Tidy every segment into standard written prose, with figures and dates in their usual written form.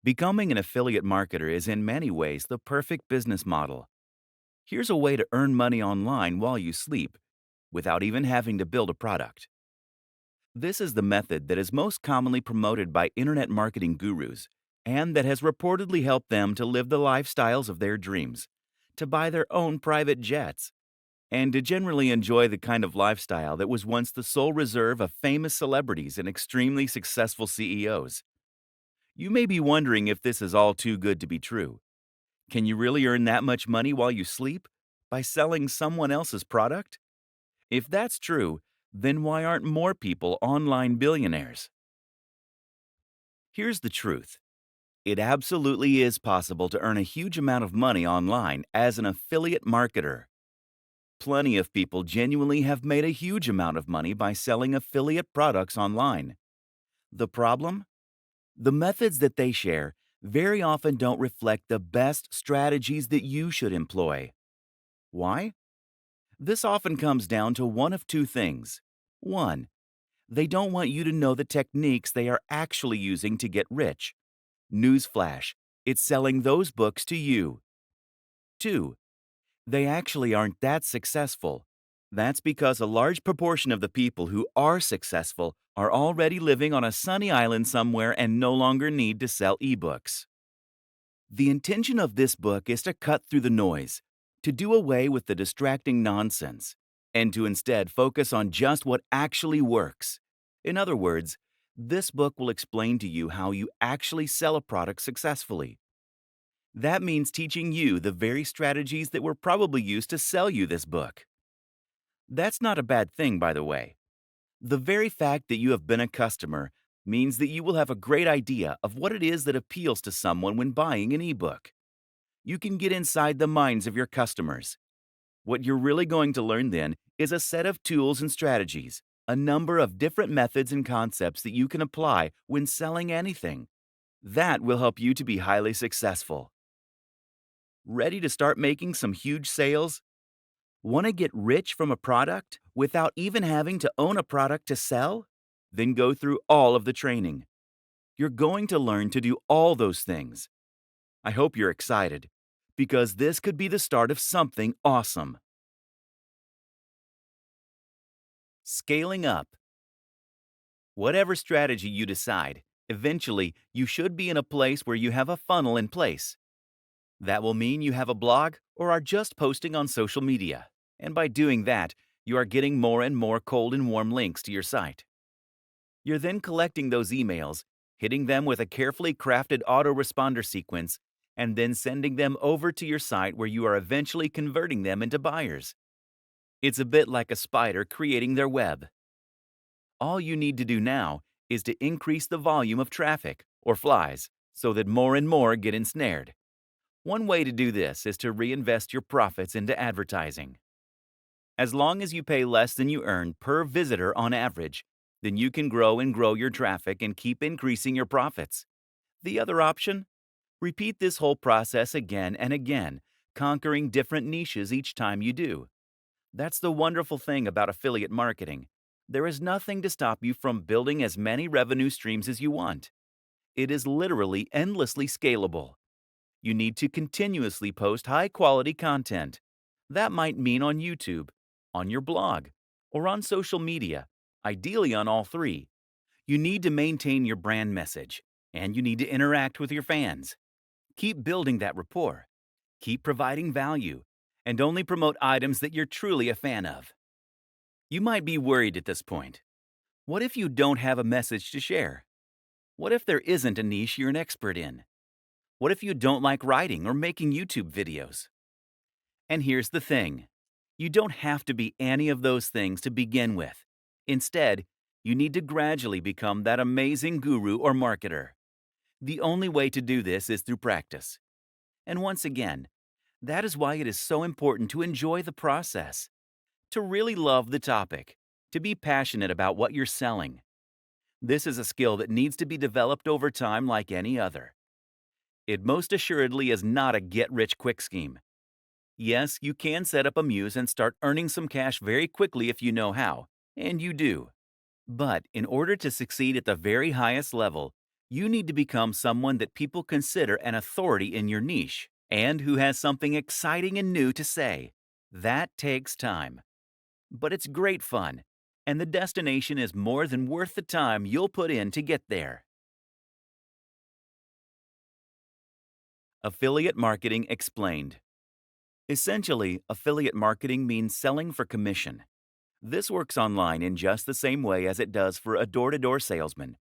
Becoming an affiliate marketer is in many ways the perfect business model. Here's a way to earn money online while you sleep, without even having to build a product. This is the method that is most commonly promoted by internet marketing gurus and that has reportedly helped them to live the lifestyles of their dreams, to buy their own private jets, and to generally enjoy the kind of lifestyle that was once the sole reserve of famous celebrities and extremely successful CEOs. You may be wondering if this is all too good to be true. Can you really earn that much money while you sleep? By selling someone else's product? If that's true, then why aren't more people online billionaires? Here's the truth. It absolutely is possible to earn a huge amount of money online as an affiliate marketer. Plenty of people genuinely have made a huge amount of money by selling affiliate products online. The problem? The methods that they share very often don't reflect the best strategies that you should employ. Why? This often comes down to one of two things. One, they don't want you to know the techniques they are actually using to get rich. Newsflash, it's selling those books to you. Two, they actually aren't that successful. That's because a large proportion of the people who are successful are already living on a sunny island somewhere and no longer need to sell ebooks. The intention of this book is to cut through the noise, to do away with the distracting nonsense, and to instead focus on just what actually works. In other words, this book will explain to you how you actually sell a product successfully. That means teaching you the very strategies that were probably used to sell you this book. That's not a bad thing, by the way. The very fact that you have been a customer means that you will have a great idea of what it is that appeals to someone when buying an ebook. You can get inside the minds of your customers. What you're really going to learn then is a set of tools and strategies, a number of different methods and concepts that you can apply when selling anything. That will help you to be highly successful. Ready to start making some huge sales? Want to get rich from a product without even having to own a product to sell? Then go through all of the training. You're going to learn to do all those things. I hope you're excited, because this could be the start of something awesome. Scaling up. Whatever strategy you decide, eventually you should be in a place where you have a funnel in place. That will mean you have a blog or are just posting on social media. And by doing that, you are getting more and more cold and warm links to your site. You're then collecting those emails, hitting them with a carefully crafted autoresponder sequence, and then sending them over to your site where you are eventually converting them into buyers. It's a bit like a spider creating their web. All you need to do now is to increase the volume of traffic, or flies, so that more and more get ensnared. One way to do this is to reinvest your profits into advertising. As long as you pay less than you earn per visitor on average, then you can grow and grow your traffic and keep increasing your profits. The other option? Repeat this whole process again and again, conquering different niches each time you do. That's the wonderful thing about affiliate marketing. There is nothing to stop you from building as many revenue streams as you want. It is literally endlessly scalable. You need to continuously post high-quality content. That might mean on YouTube, on your blog, or on social media, ideally on all three. You need to maintain your brand message, and you need to interact with your fans. Keep building that rapport. Keep providing value, and only promote items that you're truly a fan of. You might be worried at this point. What if you don't have a message to share? What if there isn't a niche you're an expert in? What if you don't like writing or making YouTube videos? And here's the thing. You don't have to be any of those things to begin with. Instead, you need to gradually become that amazing guru or marketer. The only way to do this is through practice. And once again, that is why it is so important to enjoy the process, to really love the topic, to be passionate about what you're selling. This is a skill that needs to be developed over time like any other. It most assuredly is not a get-rich-quick scheme. Yes, you can set up a muse and start earning some cash very quickly if you know how, and you do. But in order to succeed at the very highest level, You need to become someone that people consider an authority in your niche and who has something exciting and new to say. That takes time, but it's great fun, and the destination is more than worth the time you'll put in to get there. Affiliate Marketing Explained. Essentially, affiliate marketing means selling for commission. This works online in just the same way as it does for a door to door salesman.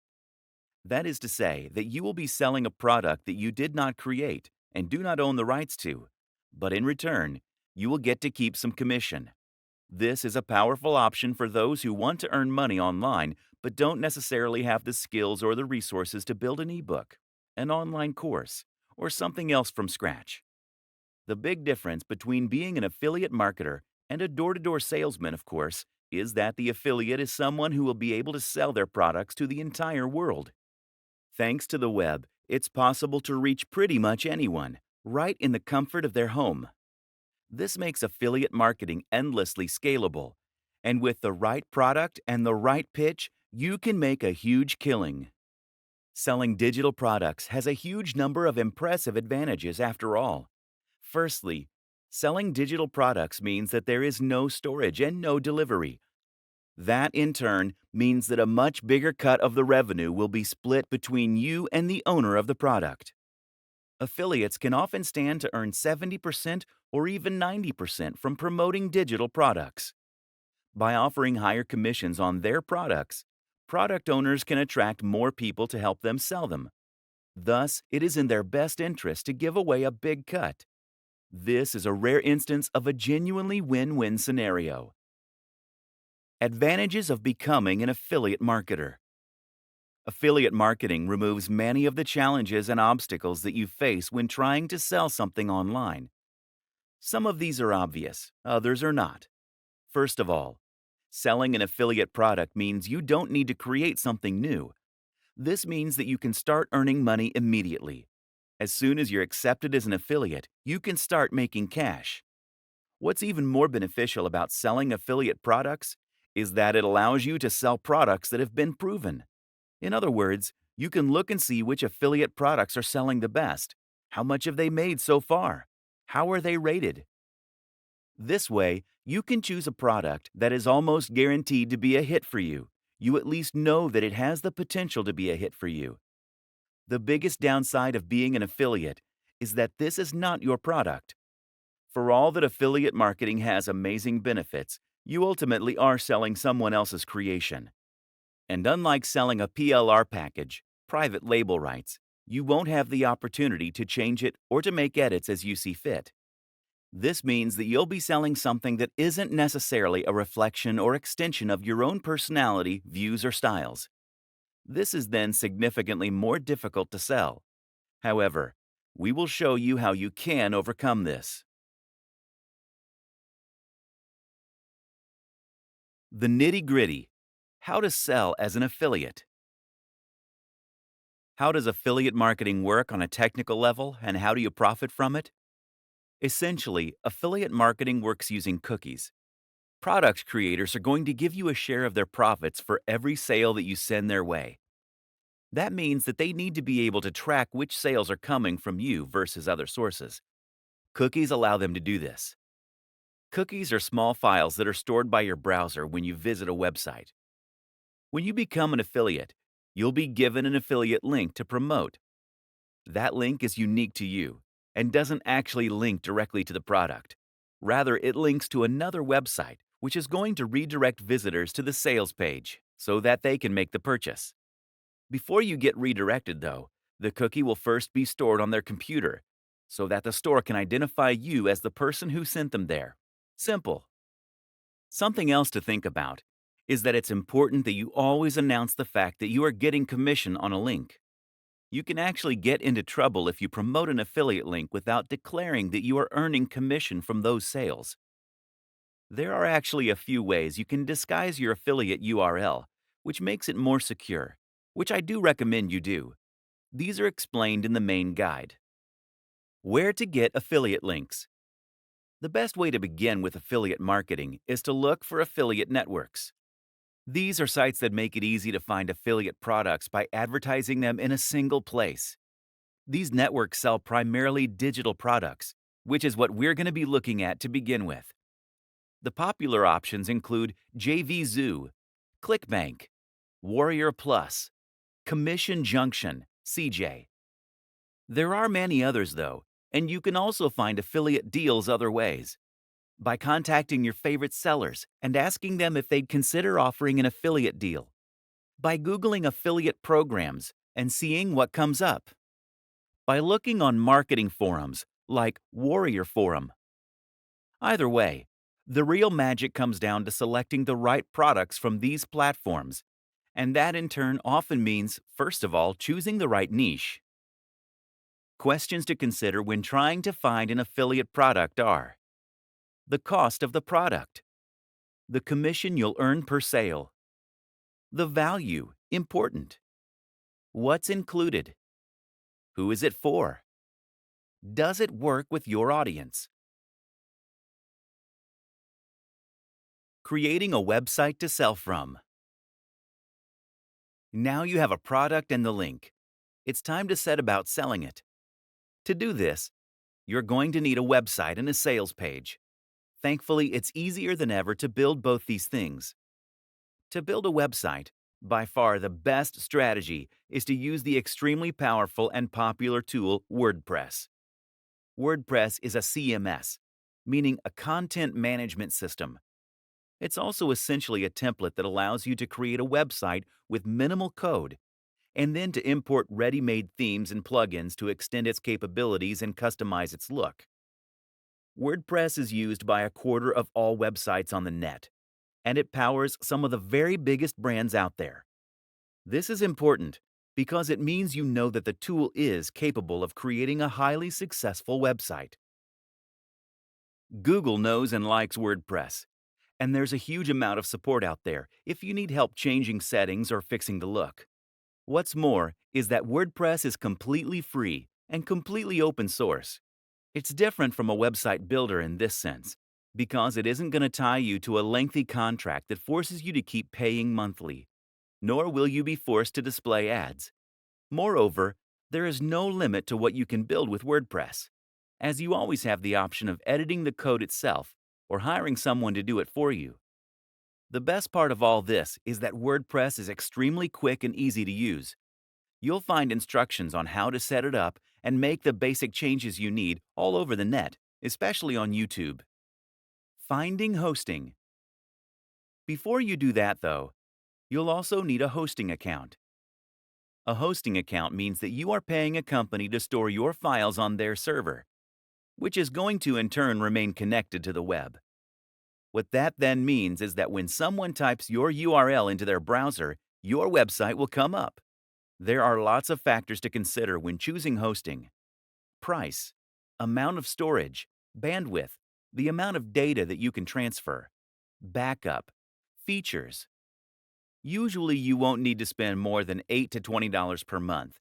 That is to say, that you will be selling a product that you did not create and do not own the rights to, but in return, you will get to keep some commission. This is a powerful option for those who want to earn money online but don't necessarily have the skills or the resources to build an ebook, an online course, or something else from scratch. The big difference between being an affiliate marketer and a door to door salesman, of course, is that the affiliate is someone who will be able to sell their products to the entire world. Thanks to the web, it's possible to reach pretty much anyone, right in the comfort of their home. This makes affiliate marketing endlessly scalable. And with the right product and the right pitch, you can make a huge killing. Selling digital products has a huge number of impressive advantages after all. Firstly, selling digital products means that there is no storage and no delivery. That, in turn, means that a much bigger cut of the revenue will be split between you and the owner of the product. Affiliates can often stand to earn 70% or even 90% from promoting digital products. By offering higher commissions on their products, product owners can attract more people to help them sell them. Thus, it is in their best interest to give away a big cut. This is a rare instance of a genuinely win-win scenario. Advantages of becoming an affiliate marketer. Affiliate marketing removes many of the challenges and obstacles that you face when trying to sell something online. Some of these are obvious, others are not. First of all, selling an affiliate product means you don't need to create something new. This means that you can start earning money immediately. As soon as you're accepted as an affiliate, you can start making cash. What's even more beneficial about selling affiliate products is that it allows you to sell products that have been proven. In other words, you can look and see which affiliate products are selling the best. How much have they made so far? How are they rated? This way, you can choose a product that is almost guaranteed to be a hit for you. You at least know that it has the potential to be a hit for you. The biggest downside of being an affiliate is that this is not your product. For all that affiliate marketing has amazing benefits, you ultimately are selling someone else's creation. And unlike selling a PLR package, private label rights, you won't have the opportunity to change it or to make edits as you see fit. This means that you'll be selling something that isn't necessarily a reflection or extension of your own personality, views, or styles. This is then significantly more difficult to sell. However, we will show you how you can overcome this. The nitty-gritty. How to sell as an affiliate. How does affiliate marketing work on a technical level, and how do you profit from it? Essentially, affiliate marketing works using cookies. Product creators are going to give you a share of their profits for every sale that you send their way. That means that they need to be able to track which sales are coming from you versus other sources. Cookies allow them to do this. Cookies are small files that are stored by your browser when you visit a website. When you become an affiliate, you'll be given an affiliate link to promote. That link is unique to you and doesn't actually link directly to the product. Rather, it links to another website, which is going to redirect visitors to the sales page so that they can make the purchase. Before you get redirected, though, the cookie will first be stored on their computer so that the store can identify you as the person who sent them there. Simple. Something else to think about is that it's important that you always announce the fact that you are getting commission on a link. You can actually get into trouble if you promote an affiliate link without declaring that you are earning commission from those sales. There are actually a few ways you can disguise your affiliate URL, which makes it more secure, which I do recommend you do. These are explained in the main guide. Where to get affiliate links. The best way to begin with affiliate marketing is to look for affiliate networks. These are sites that make it easy to find affiliate products by advertising them in a single place. These networks sell primarily digital products, which is what we're going to be looking at to begin with. The popular options include JVZoo, ClickBank, Warrior Plus, Commission Junction, CJ. There are many others, though, and you can also find affiliate deals other ways. By contacting your favorite sellers and asking them if they'd consider offering an affiliate deal. By Googling affiliate programs and seeing what comes up. By looking on marketing forums like Warrior Forum. Either way, the real magic comes down to selecting the right products from these platforms, and that in turn often means, first of all, choosing the right niche. Questions to consider when trying to find an affiliate product are: the cost of the product, the commission you'll earn per sale, the value, important, what's included, who is it for, does it work with your audience? Creating a website to sell from. Now you have a product and the link. It's time to set about selling it. To do this, you're going to need a website and a sales page. Thankfully, it's easier than ever to build both these things. To build a website, by far the best strategy is to use the extremely powerful and popular tool WordPress. WordPress is a CMS, meaning a content management system. It's also essentially a template that allows you to create a website with minimal code, and then to import ready-made themes and plugins to extend its capabilities and customize its look. WordPress is used by a quarter of all websites on the net, and it powers some of the very biggest brands out there. This is important because it means you know that the tool is capable of creating a highly successful website. Google knows and likes WordPress, and there's a huge amount of support out there if you need help changing settings or fixing the look. What's more is that WordPress is completely free and completely open source. It's different from a website builder in this sense, because it isn't going to tie you to a lengthy contract that forces you to keep paying monthly, nor will you be forced to display ads. Moreover, there is no limit to what you can build with WordPress, as you always have the option of editing the code itself or hiring someone to do it for you. The best part of all this is that WordPress is extremely quick and easy to use. You'll find instructions on how to set it up and make the basic changes you need all over the net, especially on YouTube. Finding hosting. Before you do that, though, you'll also need a hosting account. A hosting account means that you are paying a company to store your files on their server, which is going to in turn remain connected to the web. What that then means is that when someone types your URL into their browser, your website will come up. There are lots of factors to consider when choosing hosting: price, amount of storage, bandwidth, the amount of data that you can transfer, backup, features. Usually you won't need to spend more than $8 to $20 per month,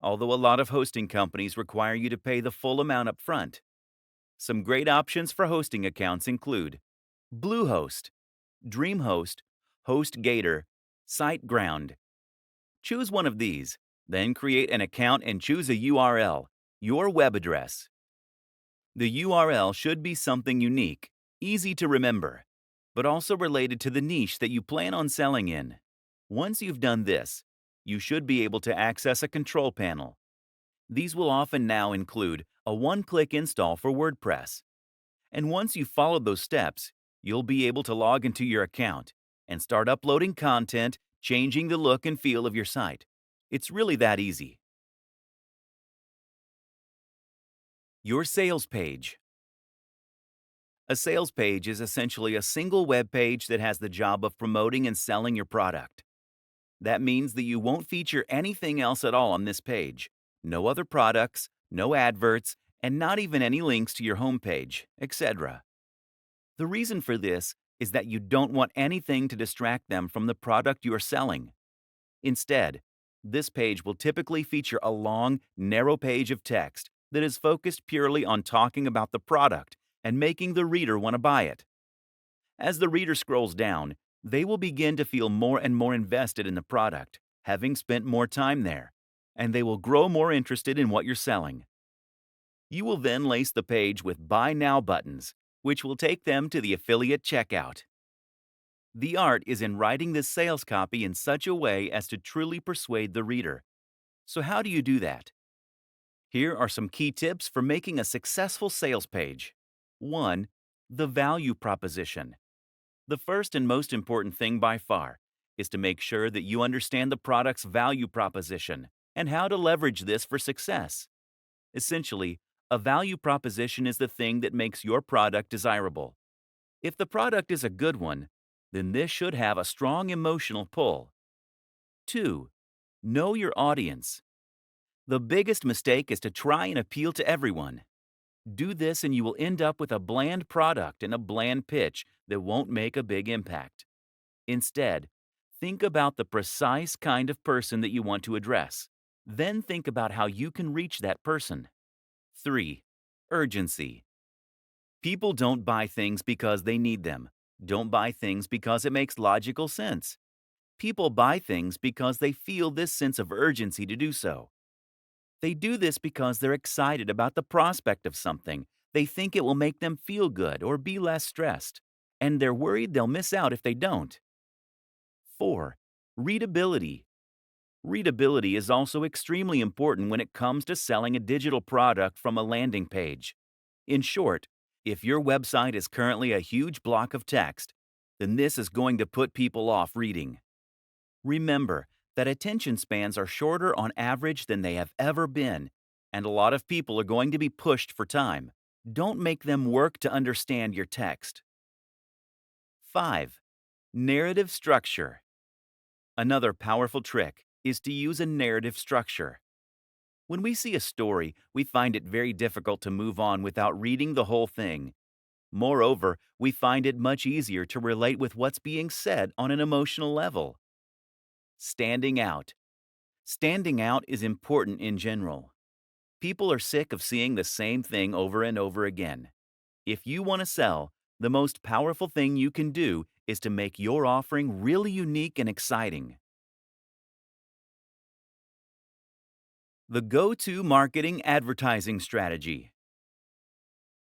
although a lot of hosting companies require you to pay the full amount up front. Some great options for hosting accounts include Bluehost, DreamHost, HostGator, SiteGround. Choose one of these, then create an account and choose a URL, your web address. The URL should be something unique, easy to remember, but also related to the niche that you plan on selling in. Once you've done this, you should be able to access a control panel. These will often now include a one-click install for WordPress. And once you've followed those steps, you'll be able to log into your account and start uploading content, changing the look and feel of your site. It's really that easy. Your sales page. A sales page is essentially a single web page that has the job of promoting and selling your product. That means that you won't feature anything else at all on this page. No other products, no adverts, and not even any links to your homepage, etc. The reason for this is that you don't want anything to distract them from the product you are selling. Instead, this page will typically feature a long, narrow page of text that is focused purely on talking about the product and making the reader want to buy it. As the reader scrolls down, They will begin to feel more and more invested in the product, having spent more time there, and they will grow more interested in what you're selling. You will then lace the page with Buy Now buttons, which will take them to the affiliate checkout. The art is in writing this sales copy in such a way as to truly persuade the reader. So, how do you do that? Here are some key tips for making a successful sales page. 1. The value proposition. The first and most important thing by far is to make sure that you understand the product's value proposition and how to leverage this for success. Essentially, a value proposition is the thing that makes your product desirable. If the product is a good one, then this should have a strong emotional pull. 2. Know your audience. The biggest mistake is to try and appeal to everyone. Do this and you will end up with a bland product and a bland pitch that won't make a big impact. Instead, think about the precise kind of person that you want to address. Then think about how you can reach that person. 3. Urgency. People don't buy things because they need them. Don't buy things because it makes logical sense. People buy things because they feel this sense of urgency to do so. They do this because they're excited about the prospect of something. They think it will make them feel good or be less stressed. And they're worried they'll miss out if they don't. 4. Readability. Readability is also extremely important when it comes to selling a digital product from a landing page. In short, if your website is currently a huge block of text, then this is going to put people off reading. Remember that attention spans are shorter on average than they have ever been, and a lot of people are going to be pushed for time. Don't make them work to understand your text. 5. Narrative structure. Another powerful trick is to use a narrative structure. When we see a story, we find it very difficult to move on without reading the whole thing. Moreover, we find it much easier to relate with what's being said on an emotional level. Standing out. Standing out is important in general. People are sick of seeing the same thing over and over again. If you want to sell, the most powerful thing you can do is to make your offering really unique and exciting. The go-to marketing advertising strategy.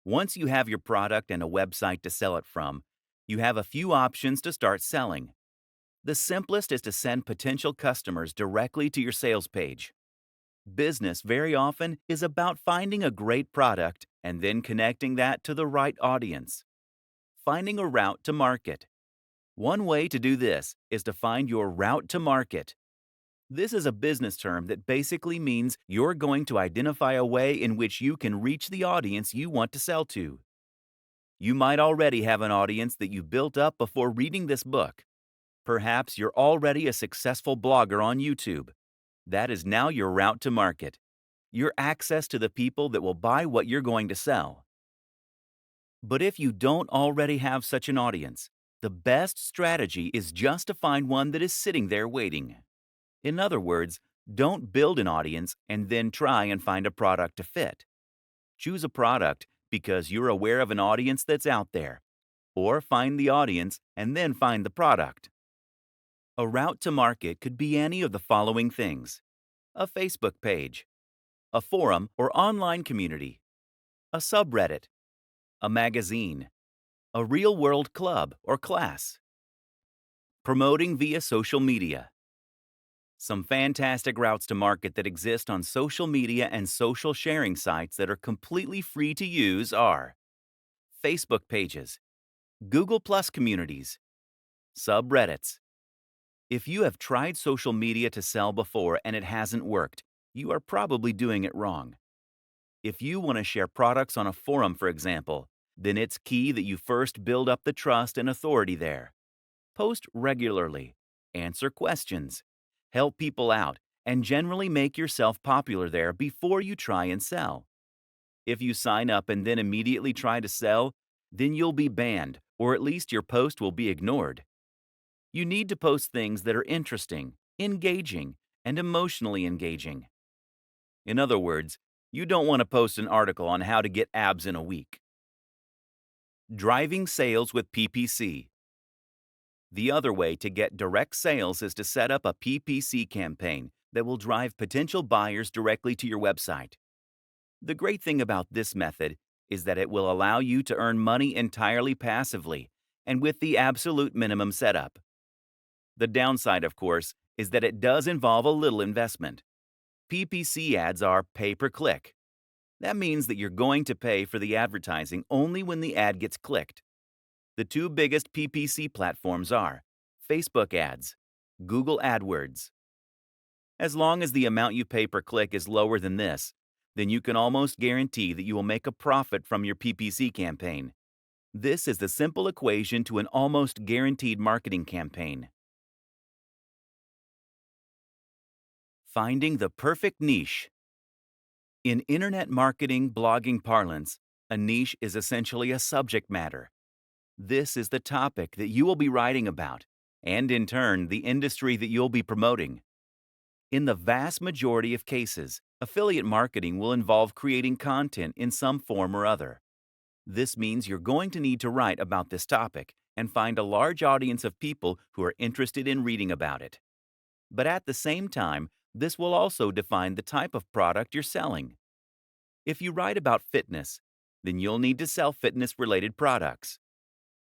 Once you have your product and a website to sell it from, you have a few options to start selling. The simplest is to send potential customers directly to your sales page. Business very often is about finding a great product and then connecting that to the right audience. Finding a route to market. One way to do this is to find your route to market. This is a business term that basically means you're going to identify a way in which you can reach the audience you want to sell to. You might already have an audience that you built up before reading this book. Perhaps you're already a successful blogger on YouTube. That is now your route to market, your access to the people that will buy what you're going to sell. But if you don't already have such an audience, the best strategy is just to find one that is sitting there waiting. In other words, don't build an audience and then try and find a product to fit. Choose a product because you're aware of an audience that's out there, or find the audience and then find the product. A route to market could be any of the following things: a Facebook page, a forum or online community, a subreddit, a magazine, a real-world club or class. Promoting via social media. Some fantastic routes to market that exist on social media and social sharing sites that are completely free to use are Facebook pages, Google Plus communities, subreddits. If you have tried social media to sell before and it hasn't worked, you are probably doing it wrong. If you want to share products on a forum, for example, then it's key that you first build up the trust and authority there. Post regularly, answer questions, help people out, and generally make yourself popular there before you try and sell. If you sign up and then immediately try to sell, then you'll be banned, or at least your post will be ignored. You need to post things that are interesting, engaging, and emotionally engaging. In other words, you don't want to post an article on how to get abs in a week. Driving sales with PPC. The other way to get direct sales is to set up a PPC campaign that will drive potential buyers directly to your website. The great thing about this method is that it will allow you to earn money entirely passively and with the absolute minimum setup. The downside, of course, is that it does involve a little investment. PPC ads are pay per click. That means that you're going to pay for the advertising only when the ad gets clicked. The two biggest PPC platforms are Facebook ads, Google AdWords. As long as the amount you pay per click is lower than this, then you can almost guarantee that you will make a profit from your PPC campaign. This is the simple equation to an almost guaranteed marketing campaign. Finding the perfect niche. In internet marketing blogging parlance, a niche is essentially a subject matter. This is the topic that you will be writing about, and in turn, the industry that you'll be promoting. In the vast majority of cases, affiliate marketing will involve creating content in some form or other. This means you're going to need to write about this topic and find a large audience of people who are interested in reading about it. But at the same time, this will also define the type of product you're selling. If you write about fitness, then you'll need to sell fitness-related products.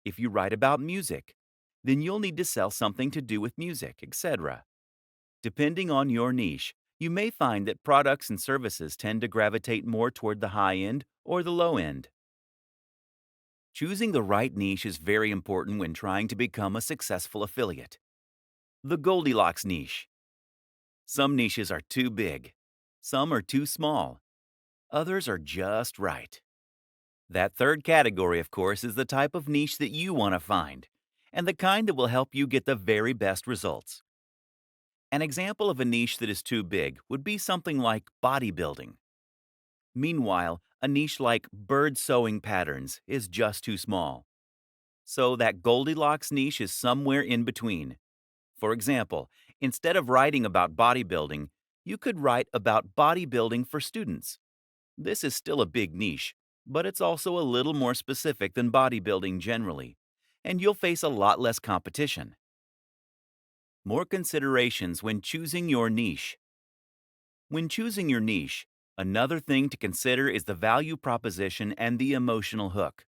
If you write about music, then you'll need to sell something to do with music, etc. Depending on your niche, you may find that products and services tend to gravitate more toward the high end or the low end. Choosing the right niche is very important when trying to become a successful affiliate. The Goldilocks niche. Some niches are too big. Some are too small. Others are just right. That third category, of course, is the type of niche that you want to find, and the kind that will help you get the very best results. An example of a niche that is too big would be something like bodybuilding. Meanwhile, a niche like bird sewing patterns is just too small. So that Goldilocks niche is somewhere in between. For example, instead of writing about bodybuilding, you could write about bodybuilding for students. This is still a big niche, but it's also a little more specific than bodybuilding generally, and you'll face a lot less competition. More considerations when choosing your niche. When choosing your niche, another thing to consider is the value proposition and the emotional hook.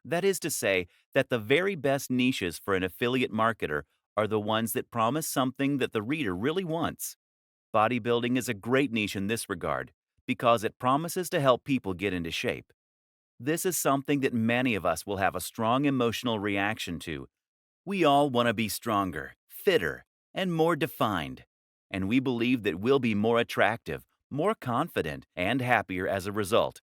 That is to say, that the very best niches for an affiliate marketer are the ones that promise something that the reader really wants. Bodybuilding is a great niche in this regard because it promises to help people get into shape. This is something that many of us will have a strong emotional reaction to. We all want to be stronger, fitter, and more defined, and we believe that we'll be more attractive, more confident, and happier as a result.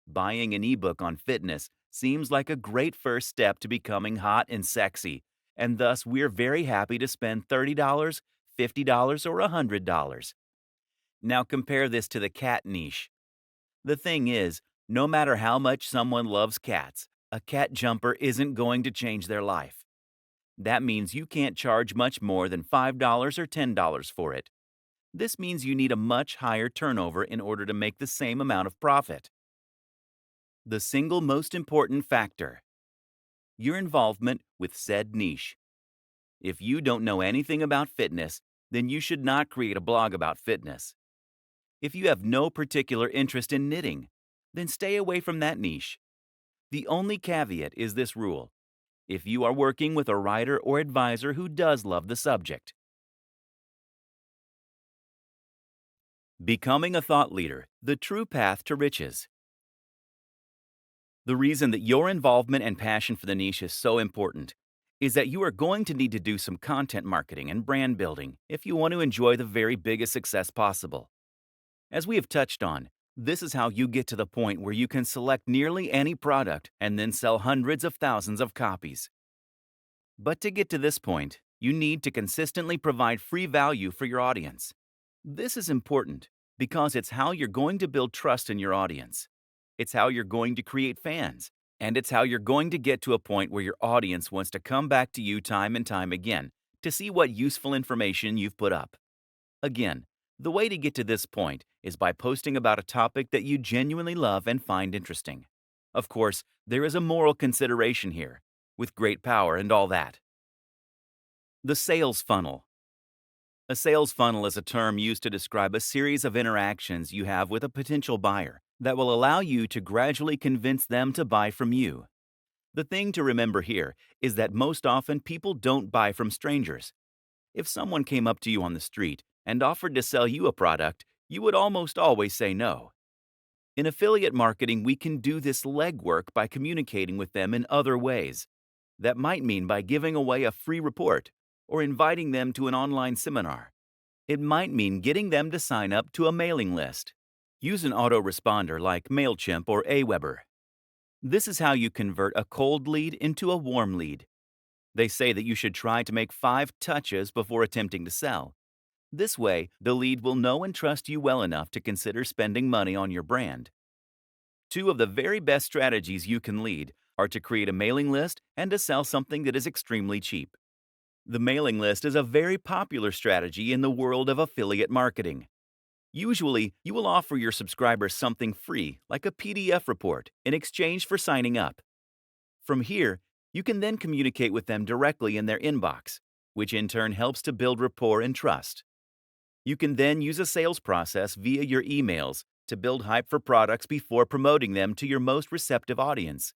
Buying an ebook on fitness seems like a great first step to becoming hot and sexy, and thus we're very happy to spend $30, $50, or $100. Now compare this to the cat niche. The thing is, no matter how much someone loves cats, a cat jumper isn't going to change their life. That means you can't charge much more than $5 or $10 for it. This means you need a much higher turnover in order to make the same amount of profit. The single most important factor: your involvement with said niche. If you don't know anything about fitness, then you should not create a blog about fitness. If you have no particular interest in knitting, then stay away from that niche. The only caveat is this rule: if you are working with a writer or advisor who does love the subject. Becoming a thought leader, the true path to riches. The reason that your involvement and passion for the niche is so important is that you are going to need to do some content marketing and brand building if you want to enjoy the very biggest success possible. As we have touched on, this is how you get to the point where you can select nearly any product and then sell hundreds of thousands of copies. But to get to this point, you need to consistently provide free value for your audience. This is important because it's how you're going to build trust in your audience. It's how you're going to create fans, and it's how you're going to get to a point where your audience wants to come back to you time and time again to see what useful information you've put up. Again, the way to get to this point is by posting about a topic that you genuinely love and find interesting. Of course, there is a moral consideration here, with great power and all that. The sales funnel. A sales funnel is a term used to describe a series of interactions you have with a potential buyer that will allow you to gradually convince them to buy from you. The thing to remember here is that most often people don't buy from strangers. If someone came up to you on the street and offered to sell you a product, you would almost always say no. In affiliate marketing, we can do this legwork by communicating with them in other ways. That might mean by giving away a free report or inviting them to an online seminar. It might mean getting them to sign up to a mailing list. Use an autoresponder like MailChimp or Aweber. This is how you convert a cold lead into a warm lead. They say that you should try to make 5 touches before attempting to sell. This way, the lead will know and trust you well enough to consider spending money on your brand. 2 of the very best strategies you can lead are to create a mailing list and to sell something that is extremely cheap. The mailing list is a very popular strategy in the world of affiliate marketing. Usually, you will offer your subscribers something free, like a PDF report, in exchange for signing up. From here, you can then communicate with them directly in their inbox, which in turn helps to build rapport and trust. You can then use a sales process via your emails to build hype for products before promoting them to your most receptive audience,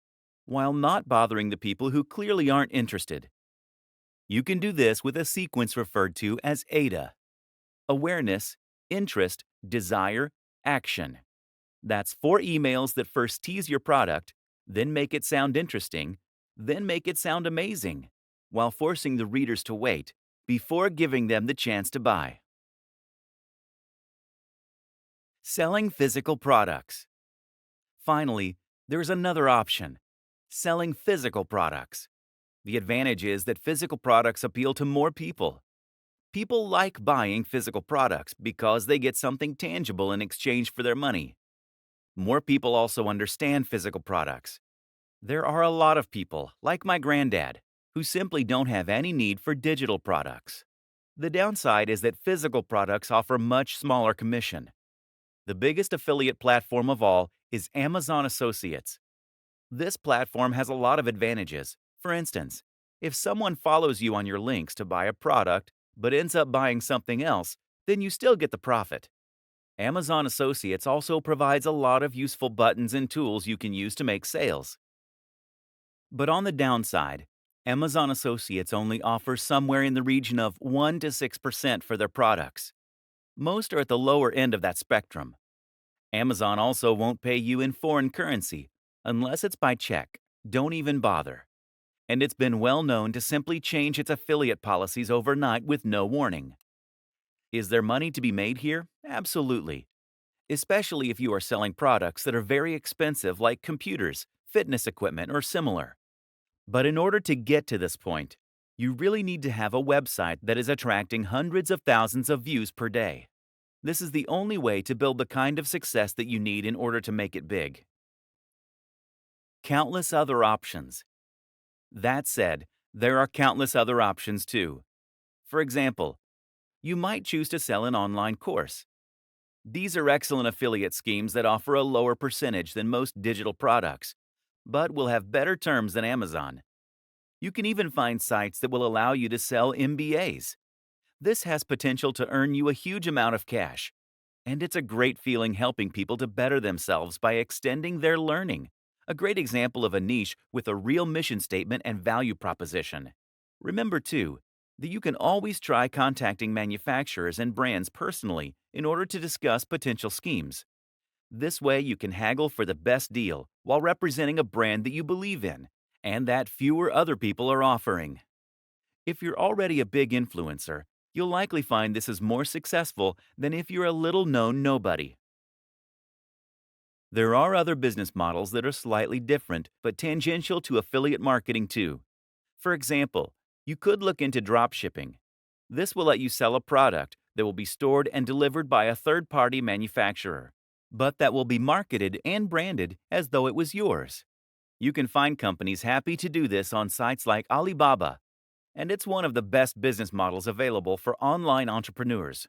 while not bothering the people who clearly aren't interested. You can do this with a sequence referred to as AIDA: awareness, interest, desire, action. That's 4 emails that first tease your product, then make it sound interesting, then make it sound amazing, while forcing the readers to wait before giving them the chance to buy. Selling physical products. Finally, there's another option: selling physical products. The advantage is that physical products appeal to more people. People like buying physical products because they get something tangible in exchange for their money. More people also understand physical products. There are a lot of people, like my granddad, who simply don't have any need for digital products. The downside is that physical products offer much smaller commission. The biggest affiliate platform of all is Amazon Associates. This platform has a lot of advantages. For instance, if someone follows you on your links to buy a product but ends up buying something else, then you still get the profit. Amazon Associates also provides a lot of useful buttons and tools you can use to make sales. But on the downside, Amazon Associates only offers somewhere in the region of 1 to 6% for their products. Most are at the lower end of that spectrum. Amazon also won't pay you in foreign currency unless it's by check. Don't even bother. And it's been well known to simply change its affiliate policies overnight with no warning. Is there money to be made here? Absolutely. Especially if you are selling products that are very expensive, like computers, fitness equipment, or similar. But in order to get to this point, you really need to have a website that is attracting hundreds of thousands of views per day. This is the only way to build the kind of success that you need in order to make it big. Countless other options. That said, there are countless other options too. For example, you might choose to sell an online course. These are excellent affiliate schemes that offer a lower percentage than most digital products, but will have better terms than Amazon. You can even find sites that will allow you to sell MBAs. This has potential to earn you a huge amount of cash, and it's a great feeling helping people to better themselves by extending their learning. A great example of a niche with a real mission statement and value proposition. Remember, too, that you can always try contacting manufacturers and brands personally in order to discuss potential schemes. This way, you can haggle for the best deal while representing a brand that you believe in and that fewer other people are offering. If you're already a big influencer, you'll likely find this is more successful than if you're a little-known nobody. There are other business models that are slightly different but tangential to affiliate marketing too. For example, you could look into dropshipping. This will let you sell a product that will be stored and delivered by a third-party manufacturer, but that will be marketed and branded as though it was yours. You can find companies happy to do this on sites like Alibaba, and it's one of the best business models available for online entrepreneurs.